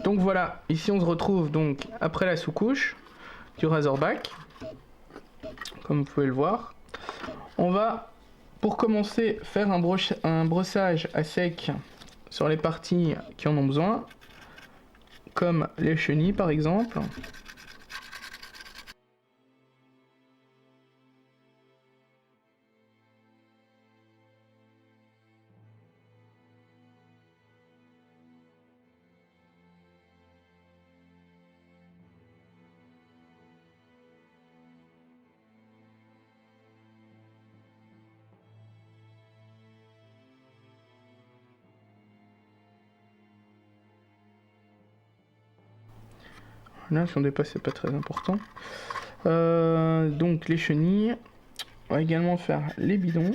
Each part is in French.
Donc voilà, ici on se retrouve donc après la sous-couche du Razorback, comme vous pouvez le voir. On va, pour commencer, faire un brossage à sec sur les parties qui en ont besoin, comme les chenilles par exemple. Là, si on dépasse, c'est pas très important. Donc les chenilles. On va également faire les bidons.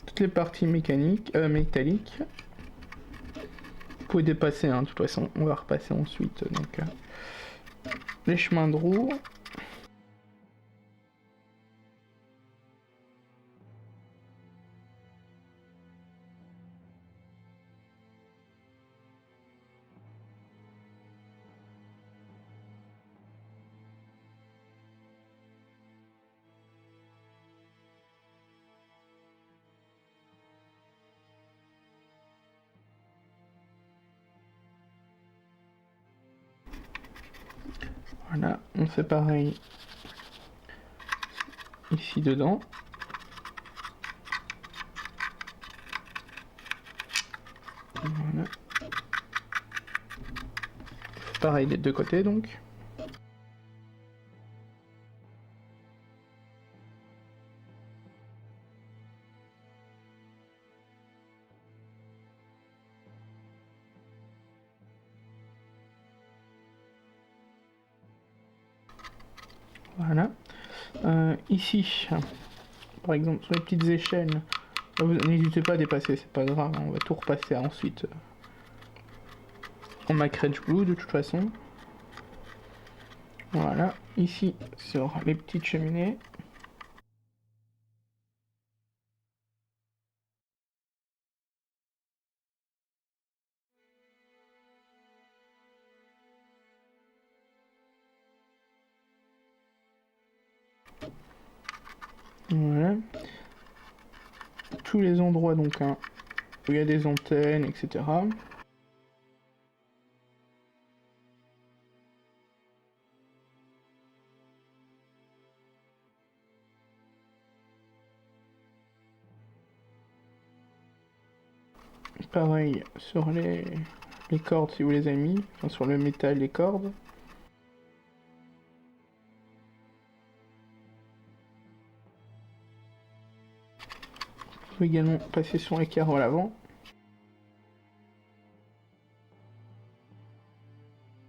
Toutes les parties mécaniques, métalliques. Vous pouvez dépasser, hein, de toute façon, on va repasser ensuite. Donc, les chemins de roue. Voilà, on fait pareil ici dedans. Voilà. Pareil des deux côtés donc. Voilà. Ici, par exemple, sur les petites échelles, n'hésitez pas à dépasser, c'est pas grave, on va tout repasser ensuite en Macredge Blue de toute façon. Voilà, ici sur les petites cheminées. Voilà. Tous les endroits donc hein, où il y a des antennes, etc. Pareil sur les cordes si vous les avez mis, enfin sur le métal les cordes. Vous pouvez également passer sur les carreaux à l'avant.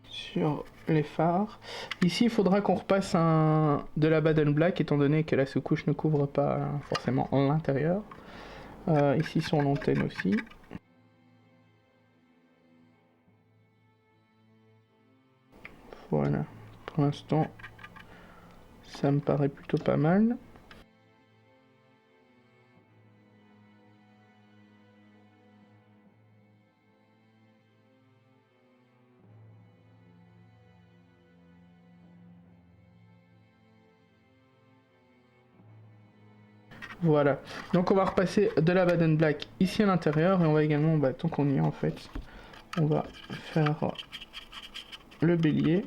Sur les phares. Ici il faudra qu'on repasse de la Baden Black étant donné que la sous-couche ne couvre pas forcément l'intérieur. Ici sur l'antenne aussi. Voilà, pour l'instant, ça me paraît plutôt pas mal. Voilà, donc on va repasser de la Baden Black ici à l'intérieur et on va également, tant qu'on y est en fait, on va faire le bélier.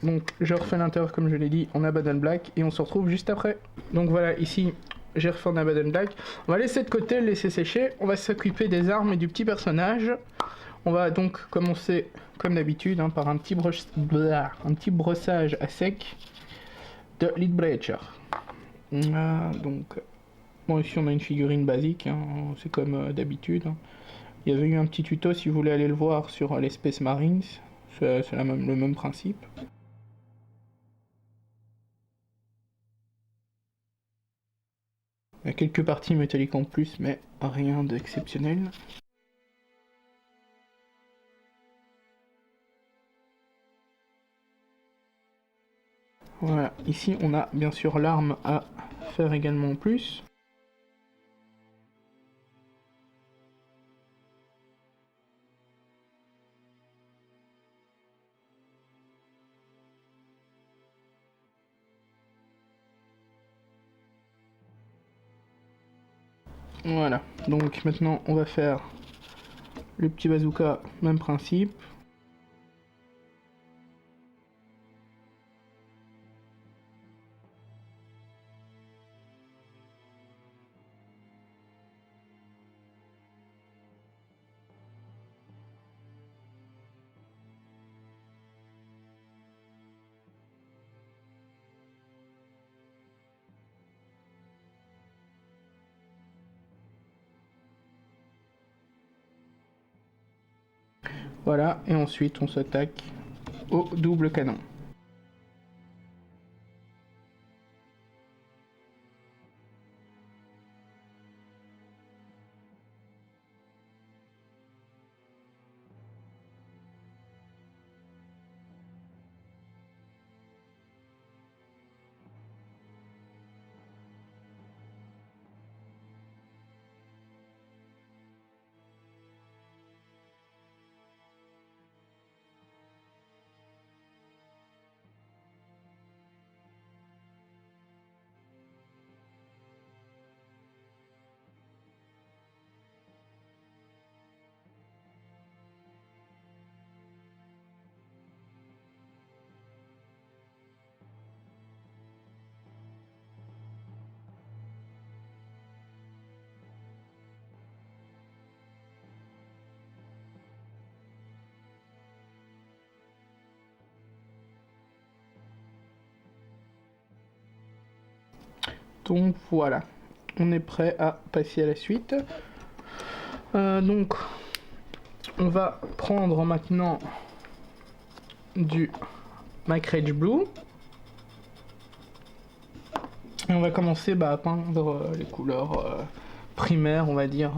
Donc je refais l'intérieur comme je l'ai dit en Abaddon Black et on se retrouve juste après. Donc voilà, ici j'ai refait en Abaddon Black. On va laisser de côté, le laisser sécher. On va s'occuper des armes et du petit personnage. On va donc commencer comme d'habitude hein, par un petit brossage à sec de Leadbreacher. Donc bon, ici on a une figurine basique, hein, c'est comme d'habitude. Hein. Il y avait eu un petit tuto si vous voulez aller le voir sur les Space Marines. C'est le même principe. Il y a quelques parties métalliques en plus, mais rien d'exceptionnel. Voilà, ici on a bien sûr l'arme à faire également en plus. Voilà, donc maintenant on va faire le petit bazooka, même principe. Voilà, et ensuite on s'attaque au double canon. Donc voilà, on est prêt à passer à la suite. Donc on va prendre maintenant du Macrage Blue. Et on va commencer à peindre les couleurs primaires, on va dire,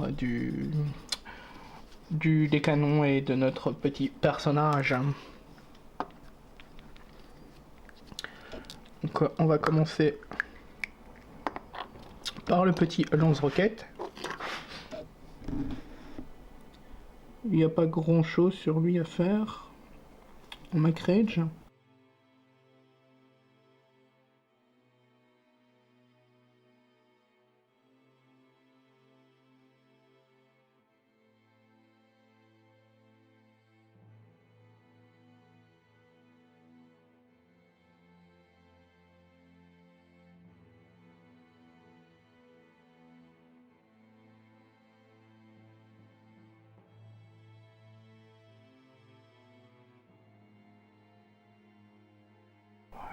des canons et de notre petit personnage. Donc on va commencer par le petit lance-roquette. Il n'y a pas grand chose sur lui à faire en Macrage.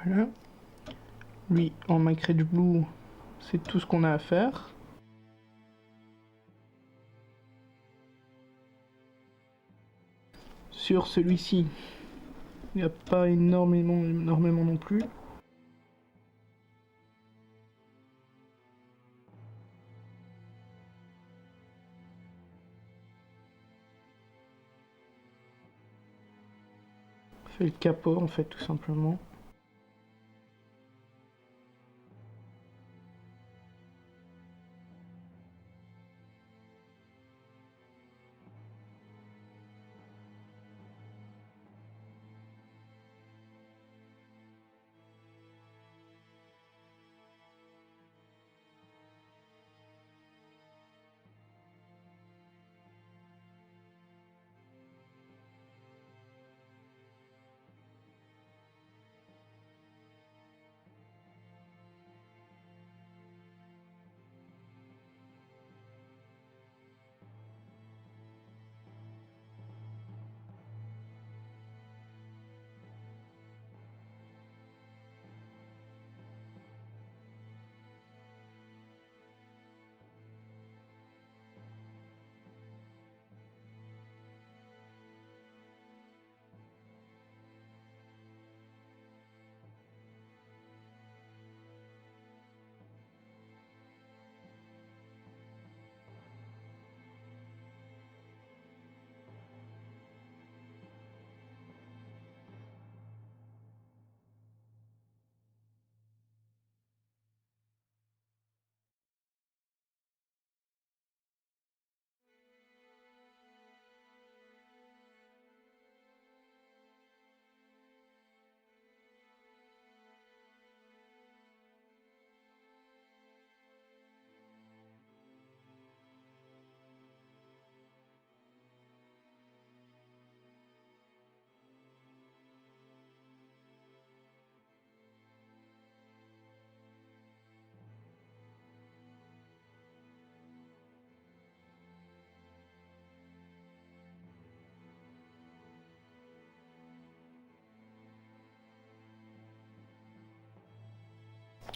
Voilà. Lui, en Macrage Blue, c'est tout ce qu'on a à faire. Sur celui-ci, il n'y a pas énormément non plus. On fait le capot en fait tout simplement.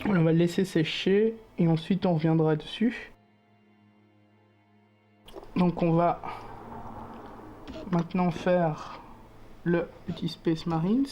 On va le laisser sécher et ensuite on reviendra dessus. Donc on va maintenant faire le petit Space Marines.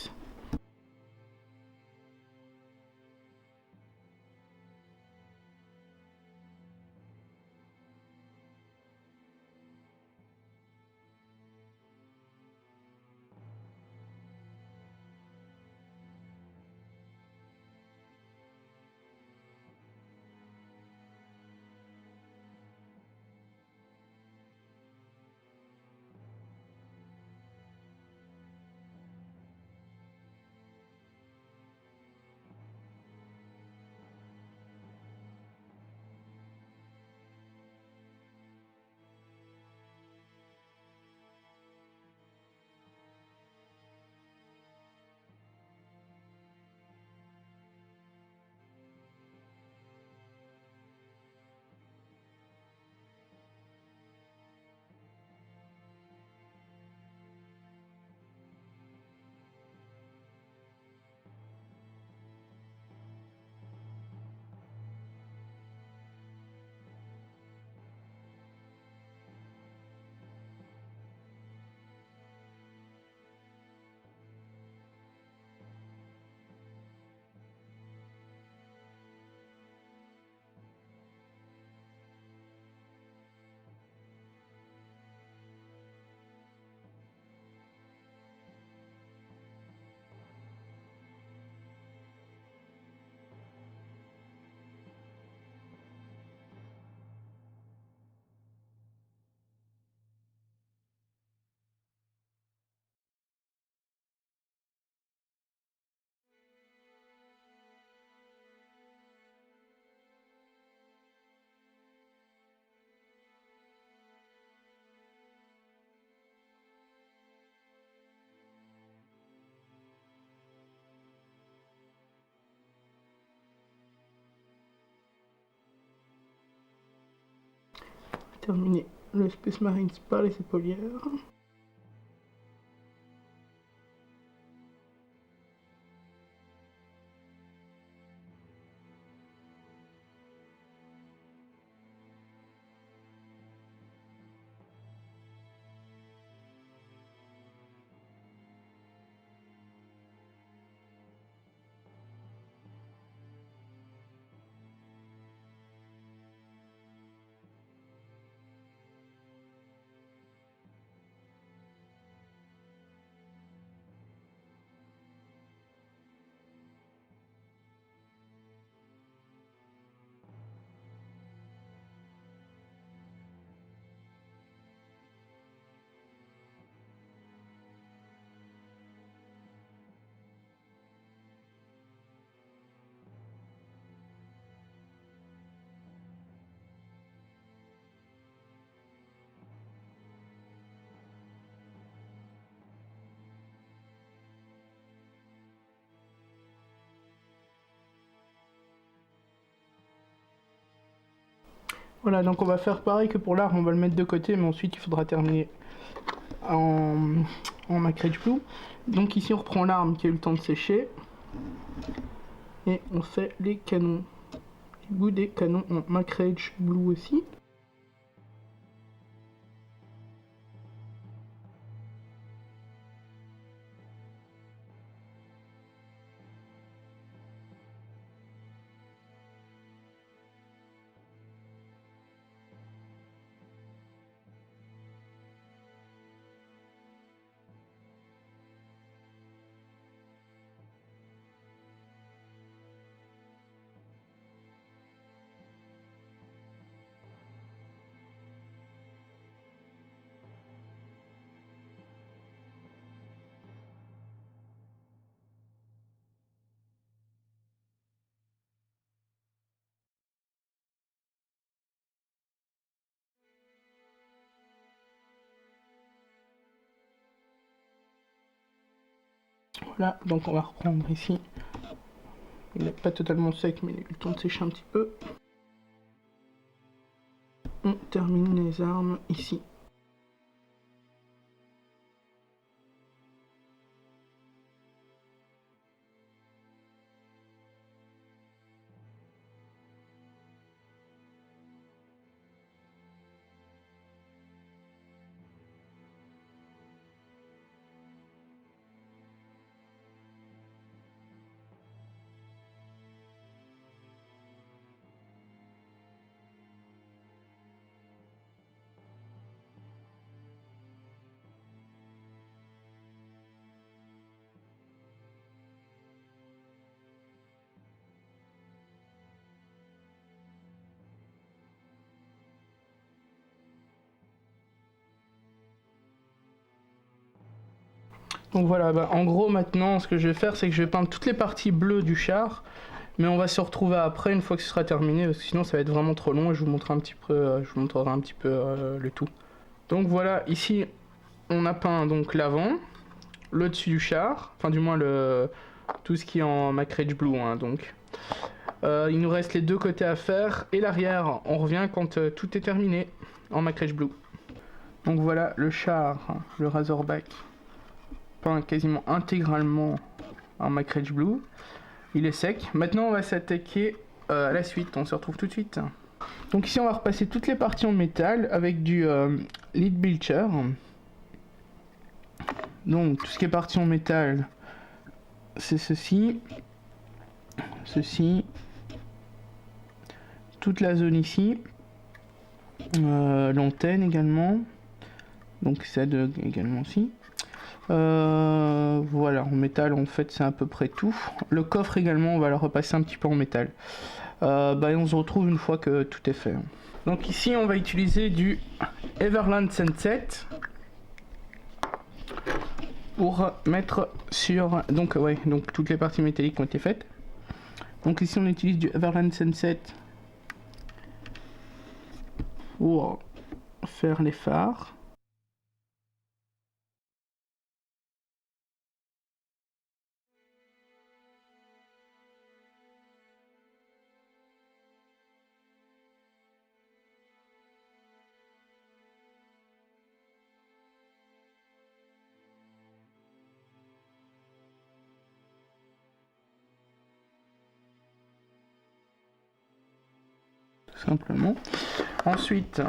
Terminer le Space Marines par les épaulières. Voilà, donc on va faire pareil que pour l'arme, on va le mettre de côté, mais ensuite il faudra terminer en, en Macrage Blue. Donc ici on reprend l'arme qui a eu le temps de sécher, et on fait les canons. Du bout des canons en Macrage Blue aussi. Voilà, donc on va reprendre ici. Il n'est pas totalement sec, mais il a eu le temps de sécher un petit peu. On termine les armes ici. Donc voilà, bah, en gros maintenant ce que je vais faire c'est que je vais peindre toutes les parties bleues du char. Mais on va se retrouver après une fois que ce sera terminé parce que sinon ça va être vraiment trop long et je vous montrerai un petit peu, le tout. Donc voilà, ici on a peint donc l'avant, le dessus du char, enfin du moins tout ce qui est en Macrage Blue hein, donc. Il nous reste les deux côtés à faire et l'arrière, on revient quand tout est terminé en Macrage Blue. Donc voilà le char, le Razorback, peint quasiment intégralement en Macrage Blue. Il est sec. Maintenant on va s'attaquer à la suite, on se retrouve tout de suite. Donc ici on va repasser toutes les parties en métal avec du lead bleacher. Donc tout ce qui est parti en métal, c'est ceci, toute la zone ici, l'antenne également, donc celle également aussi. Voilà, en métal en fait c'est à peu près tout. Le coffre également on va le repasser un petit peu en métal. Et on se retrouve une fois que tout est fait. Donc ici on va utiliser du Everland Sunset pour mettre sur... Donc toutes les parties métalliques ont été faites. Donc ici on utilise du Everland Sunset pour faire les phares. Tout simplement. Ensuite,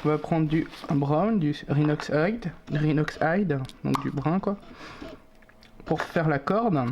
on va prendre du brown, du Rhinox Hide, donc du brun quoi, pour faire la corde.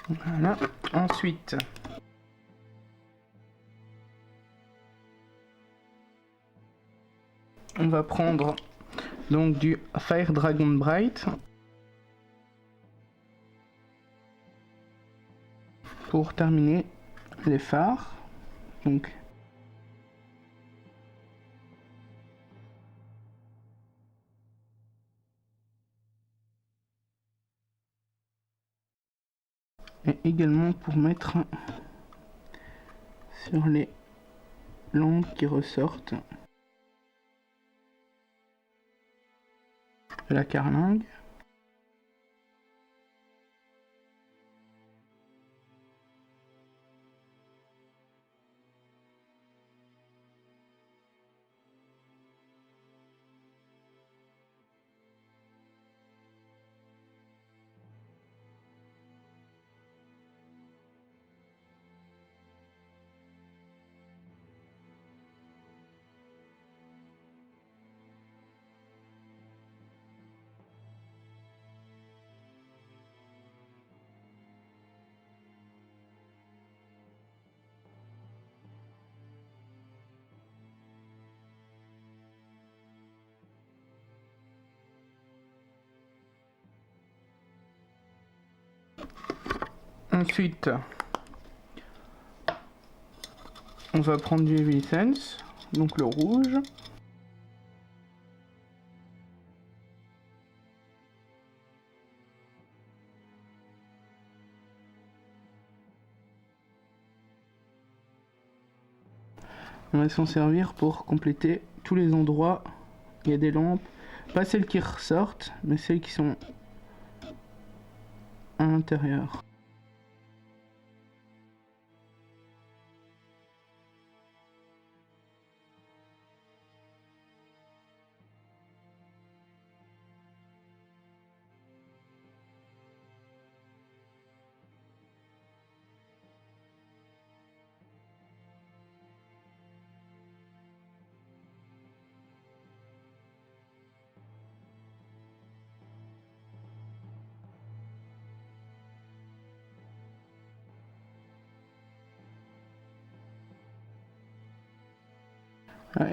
Voilà. Ensuite, on va prendre donc du Fire Dragon Bright pour terminer les phares. Donc et également pour mettre sur les lampes qui ressortent de la carlingue. Ensuite, on va prendre du Heavy Essence, donc le rouge. On va s'en servir pour compléter tous les endroits. Il y a des lampes, pas celles qui ressortent, mais celles qui sont à l'intérieur.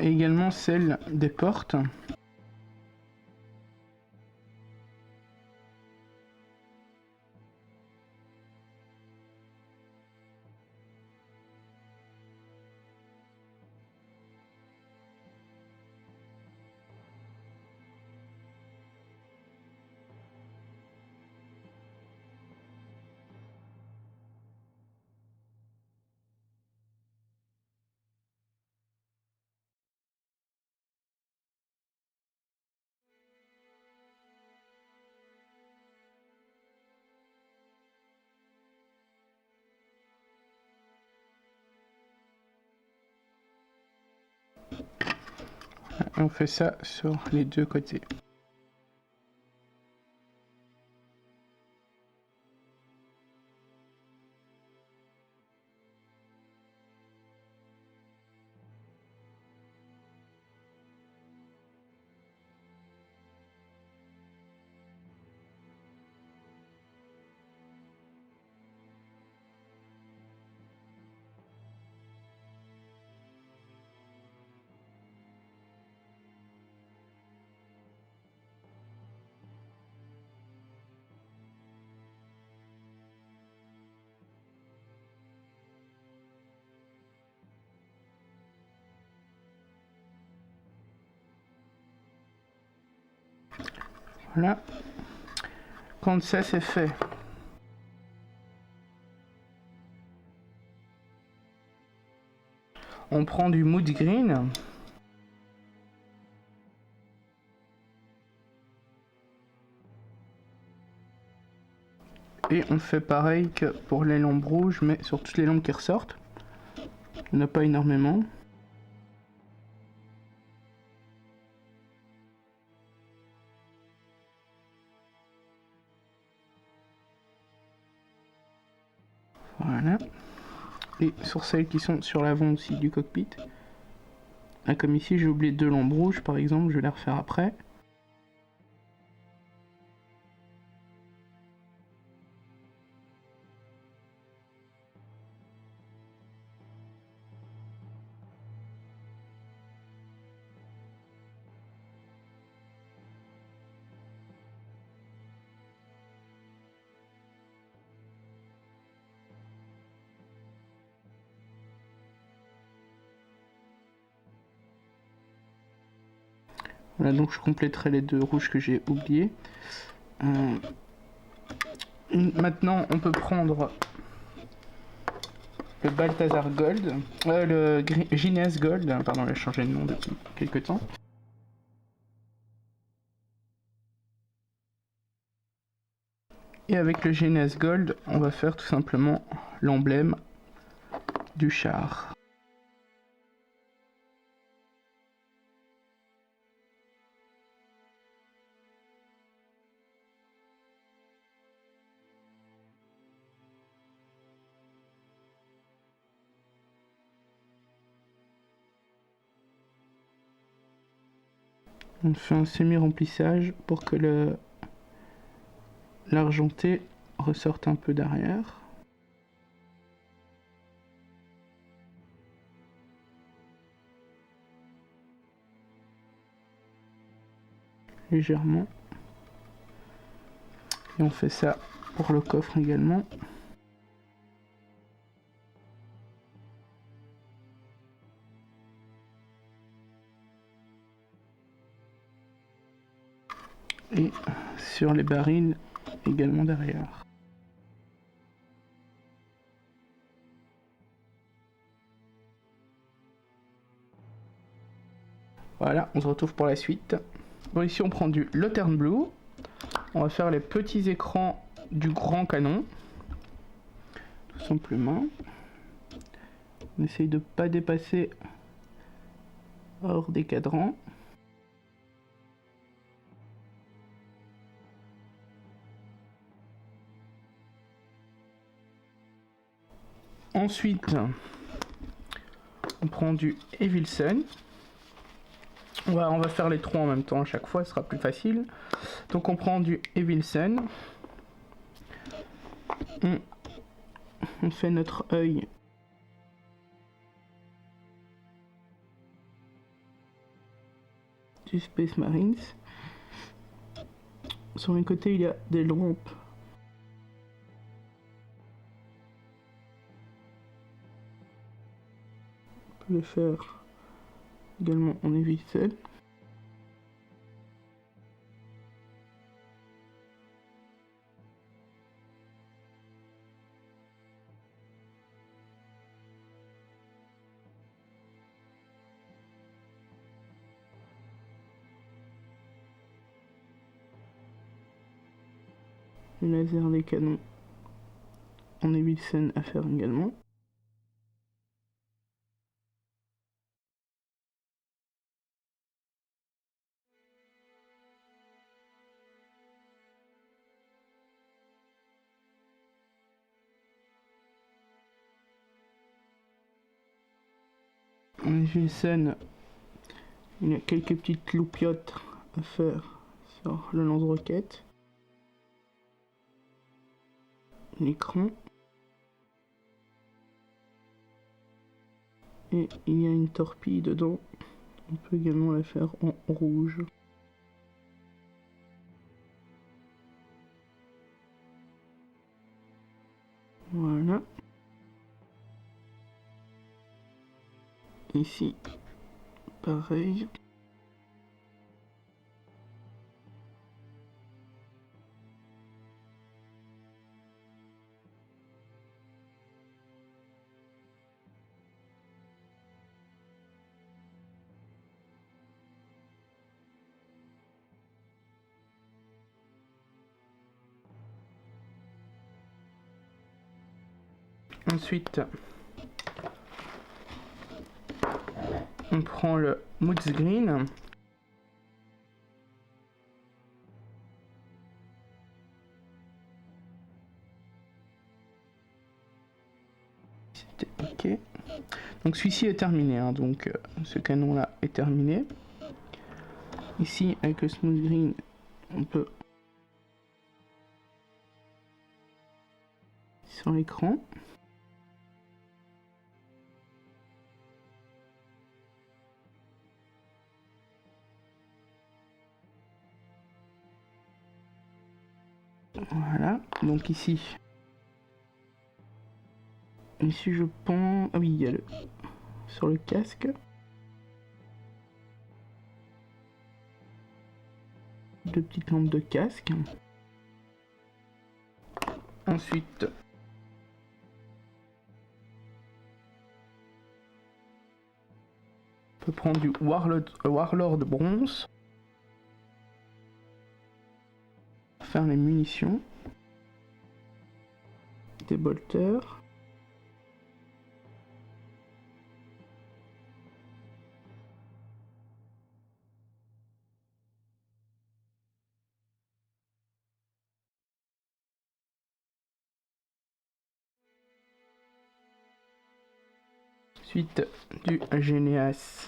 Et également celle des portes. On fait ça sur les deux côtés. Voilà. Quand ça c'est fait, on prend du mood green. Et on fait pareil que pour les lampes rouges, mais sur toutes les lampes qui ressortent. Il n'y en a pas énormément. Voilà. Et sur celles qui sont sur l'avant aussi du cockpit. Là, comme ici, j'ai oublié deux lampes rouges par exemple, je vais les refaire après. Voilà, donc je compléterai les deux rouges que j'ai oubliés. Maintenant, on peut prendre le Balthazar Gold, le Gines Gold, pardon, il a changé de nom depuis quelques temps. Et avec le Gines Gold, on va faire tout simplement l'emblème du char. On fait un semi-remplissage pour que l'argenté ressorte un peu derrière. Légèrement. Et on fait ça pour le coffre également. et sur les barils également derrière. Voilà, on se retrouve pour la suite. Bon, ici on prend du Lottern Blue. On va faire les petits écrans du grand canon. Tout simplement. On essaye de ne pas dépasser hors des cadrans. Ensuite, on prend du Evilsen. On va faire les trois en même temps à chaque fois, ce sera plus facile. Donc on prend du Evilsen. On fait notre œil. Du Space Marines. Sur les côtés, il y a des lampes. On peut les faire également en Evilsen. Le laser des canons en Evilsen à faire également. En Evilsen, il y a quelques petites loupiottes à faire sur le lance-roquette. L'écran. Et il y a une torpille dedans. On peut également la faire en rouge. Voilà. Ici, pareil. Ensuite, on prend le Moods Green. C'était ok. Donc celui-ci est terminé, hein, donc ce canon là est terminé. Ici avec le Smooth Green, on peut sur l'écran. Voilà, donc ici je pense... Ah oui, il y a le... sur le casque. Deux petites lampes de casque. Ensuite, on peut prendre du Warlord bronze. Faire les munitions. Des bolters. Ensuite, du Généas